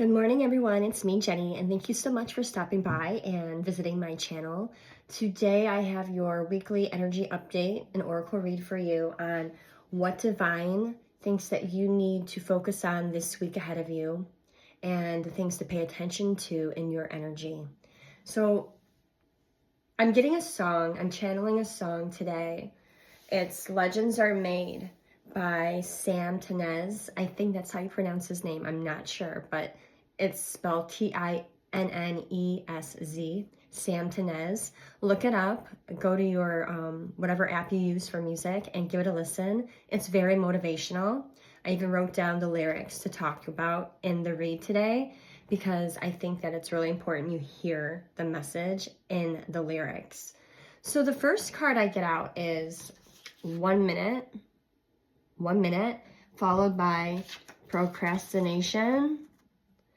Good morning, everyone. It's me, Jenny, and thank you so much for stopping by and visiting my channel. Today, I have your weekly energy update, an oracle read for you on what divine thinks that you need to focus on this week ahead of you and the things to pay attention to in your energy. So, I'm getting a song, I'm channeling a song today. It's Legends Are Made by Sam Tinez. I think that's how you pronounce his name. I'm not sure, but it's spelled Tinnez, Sam Tinez. Look it up. Go to your whatever app you use for music and give it a listen. It's very motivational. I even wrote down the lyrics to talk about in the read today because I think that it's really important you hear the message in the lyrics. So the first card I get out is 1 minute, followed by procrastination.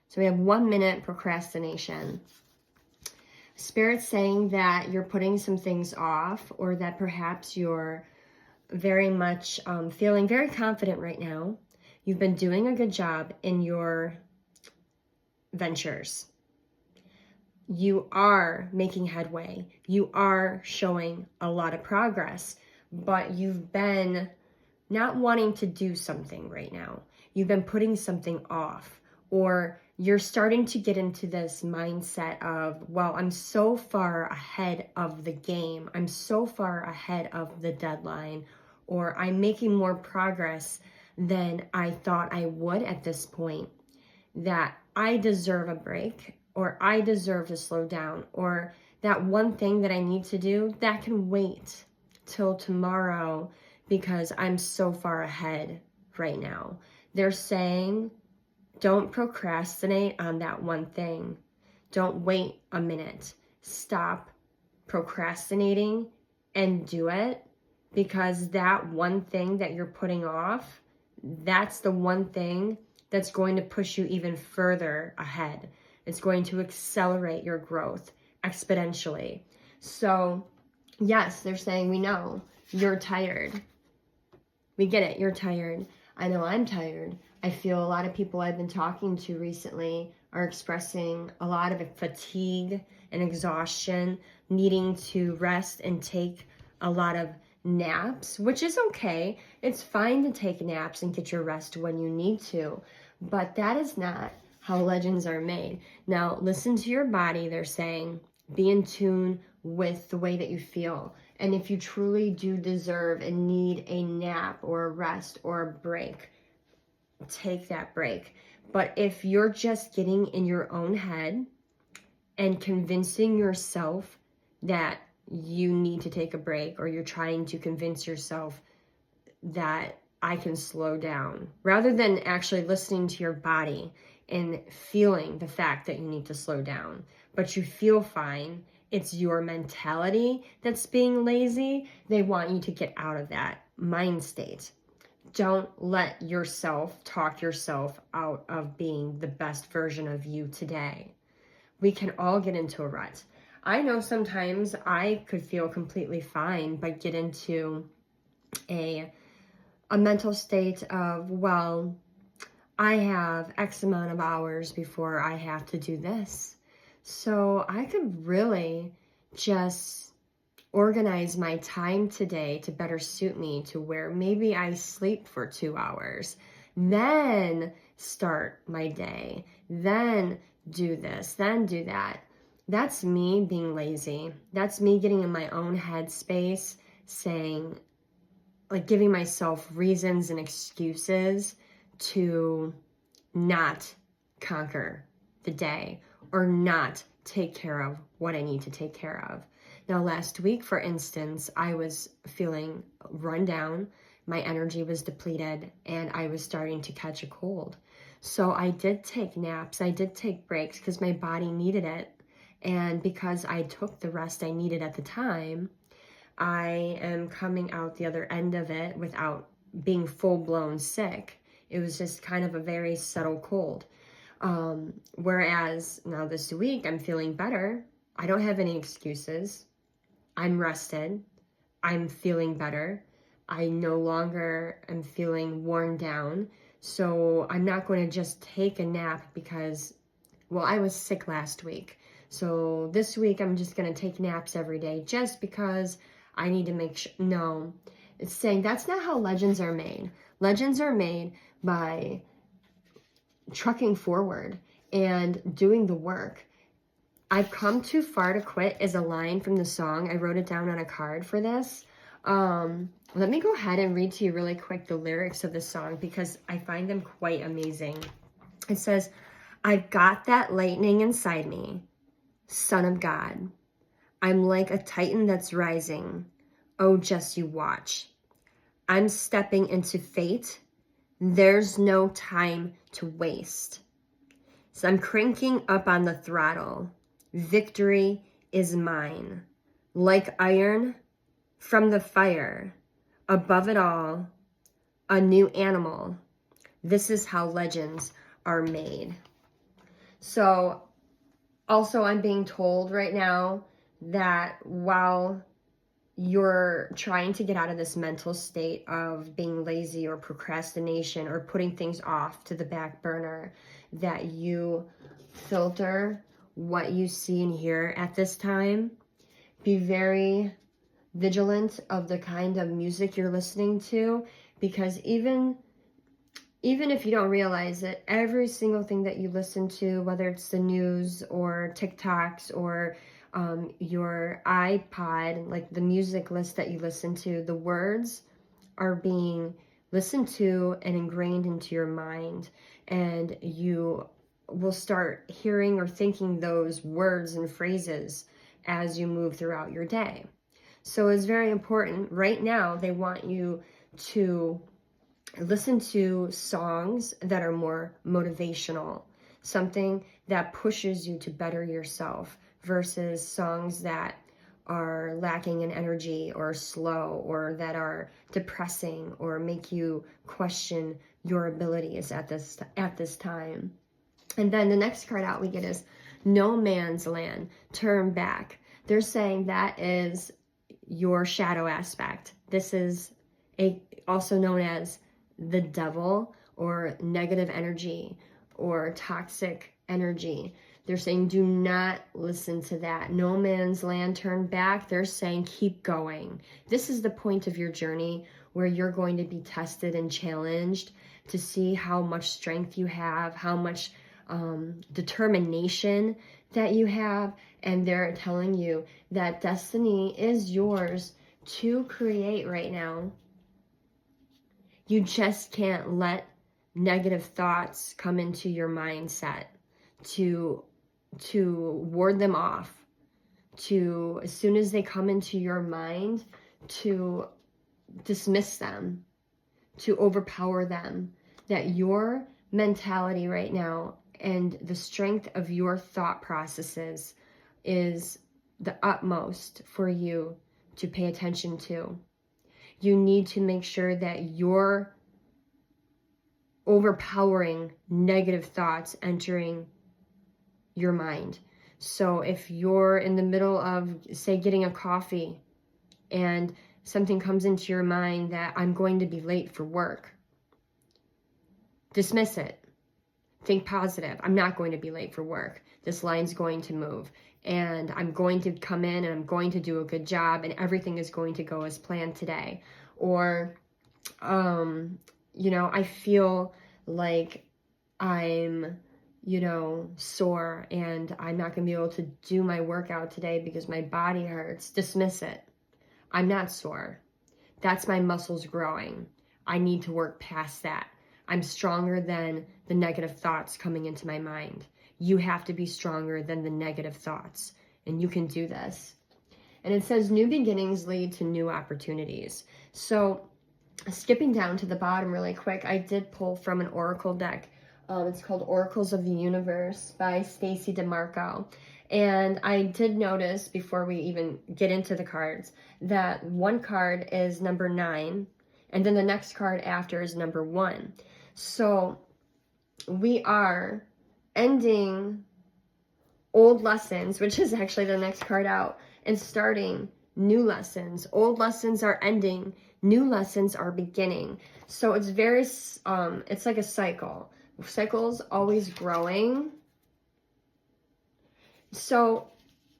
So we have 1 minute procrastination. Spirit's saying that you're putting some things off, or that perhaps you're very much feeling very confident right now. You've been doing a good job in your ventures. You are making headway. You are showing a lot of progress, but you've been not wanting to do something right now. You've been putting something off, or you're starting to get into this mindset of, well, I'm so far ahead of the game. I'm so far ahead of the deadline, or I'm making more progress than I thought I would at this point, that I deserve a break, or I deserve to slow down, or that one thing that I need to do, that can wait till tomorrow because I'm so far ahead right now. They're saying, don't procrastinate on that one thing. Don't wait a minute. Stop procrastinating and do it, because that one thing that you're putting off, that's the one thing that's going to push you even further ahead. It's going to accelerate your growth exponentially. So, yes, they're saying, we know you're tired. We get it, you're tired. I know I'm tired. I feel a lot of people I've been talking to recently are expressing a lot of fatigue and exhaustion, needing to rest and take a lot of naps, which is okay. It's fine to take naps and get your rest when you need to, but that is not how legends are made. Now, listen to your body. They're saying, be in tune with the way that you feel. And if you truly do deserve and need a nap or a rest or a break, take that break. But if you're just getting in your own head and convincing yourself that you need to take a break, or you're trying to convince yourself that I can slow down, rather than actually listening to your body and feeling the fact that you need to slow down, but you feel fine, it's your mentality that's being lazy. They want you to get out of that mind state. Don't let yourself talk yourself out of being the best version of you today. We can all get into a rut. I know sometimes I could feel completely fine, but get into a mental state of, well, I have X amount of hours before I have to do this. So I could really just organize my time today to better suit me, to where maybe I sleep for 2 hours, then start my day, then do this, then do that. That's me being lazy. That's me getting in my own headspace, saying, like, giving myself reasons and excuses to not conquer the day or not take care of what I need to take care of. Now, last week, for instance, I was feeling run down, my energy was depleted, and I was starting to catch a cold. So I did take naps, I did take breaks because my body needed it. And because I took the rest I needed at the time, I am coming out the other end of it without being full-blown sick. It was just kind of a very subtle cold. Whereas now this week, I'm feeling better. I don't have any excuses. I'm rested. I'm feeling better. I no longer am feeling worn down. So I'm not going to just take a nap because, well, I was sick last week. So this week I'm just going to take naps every day just because I need to make sure. No, it's saying that's not how legends are made. Legends are made by trucking forward and doing the work. I've come too far to quit is a line from the song. I wrote it down on a card for this. Let me go ahead and read to you really quick the lyrics of the song because I find them quite amazing. It says, I've got that lightning inside me, Son of God. I'm like a titan that's rising. Oh, just you watch. I'm stepping into fate. There's no time to waste. So I'm cranking up on the throttle. Victory is mine. Like iron from the fire. Above it all, a new animal. This is how legends are made. So also I'm being told right now that while you're trying to get out of this mental state of being lazy or procrastination or putting things off to the back burner, that you filter what you see and hear at this time. Be very vigilant of the kind of music you're listening to, because even if you don't realize it, every single thing that you listen to, whether it's the news or TikToks or your iPod, like the music list that you listen to, the words are being listened to and ingrained into your mind, and you will start hearing or thinking those words and phrases as you move throughout your day. So it's very important. Right now, they want you to listen to songs that are more motivational, something that pushes you to better yourself, versus songs that are lacking in energy or slow or that are depressing or make you question your abilities at this time. And then the next card out we get is No Man's Land, Turn Back. They're saying that is your shadow aspect. This is also known as the devil or negative energy or toxic energy. They're saying do not listen to that. No man's land, turn back. They're saying keep going. This is the point of your journey where you're going to be tested and challenged to see how much strength you have, how much determination that you have. And they're telling you that destiny is yours to create right now. You just can't let negative thoughts come into your mindset, to ward them off, to, as soon as they come into your mind, to dismiss them, to overpower them. That your mentality right now and the strength of your thought processes is the utmost for you to pay attention to. You need to make sure that you're overpowering negative thoughts entering your mind. So if you're in the middle of, say, getting a coffee and something comes into your mind that I'm going to be late for work, dismiss it. Think positive. I'm not going to be late for work. This line's going to move and I'm going to come in and I'm going to do a good job and everything is going to go as planned today. Or, I feel like I'm, sore and I'm not going to be able to do my workout today because my body hurts. Dismiss it. I'm not sore. That's my muscles growing. I need to work past that. I'm stronger than the negative thoughts coming into my mind. You have to be stronger than the negative thoughts, and you can do this. And it says new beginnings lead to new opportunities. So skipping down to the bottom really quick, I did pull from an oracle deck. It's called Oracles of the Universe by Stacy DeMarco. And I did notice before we even get into the cards that one card is number 9, and then the next card after is number 1. So we are ending old lessons, which is actually the next card out, and starting new lessons. Old lessons are ending, New lessons are beginning. So it's very, it's like a cycle. Cycle's always growing. So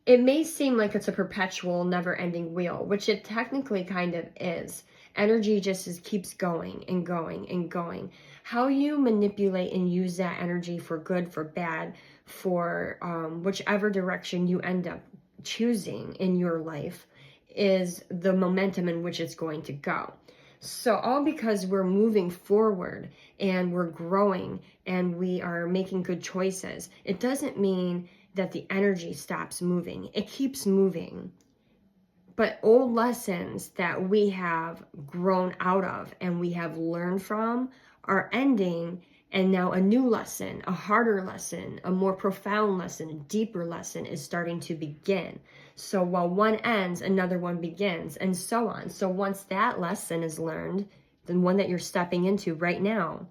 it may seem like it's a perpetual, never-ending wheel, which it technically kind of is. Energy just keeps going and going and going. How you manipulate and use that energy for good, for bad, for whichever direction you end up choosing in your life is the momentum in which it's going to go. So all because we're moving forward and we're growing and we are making good choices, it doesn't mean that the energy stops moving. It keeps moving. But old lessons that we have grown out of and we have learned from are ending, and now a new lesson, a harder lesson, a more profound lesson, a deeper lesson is starting to begin. So while one ends, another one begins, and so on. So once that lesson is learned, the one that you're stepping into right now,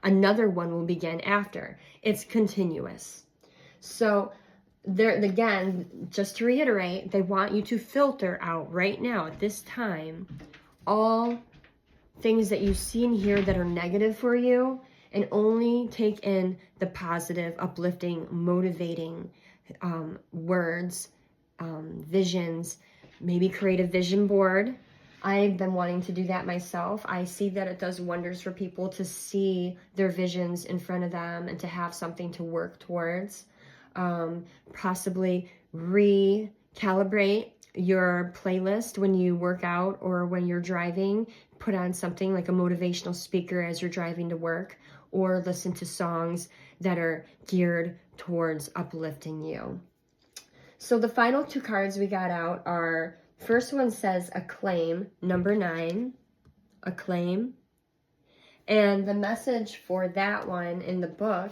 another one will begin after. It's continuous. So there again, just to reiterate, they want you to filter out right now at this time all things that you see and hear that are negative for you, and only take in the positive, uplifting, motivating words, visions. Maybe create a vision board. I've been wanting to do that myself. I see that it does wonders for people to see their visions in front of them and to have something to work towards. Possibly recalibrate your playlist when you work out or when you're driving. Put on something like a motivational speaker as you're driving to work, or listen to songs that are geared towards uplifting you. So the final two cards we got out are, first one says Acclaim, number 9, Acclaim. And the message for that one in the book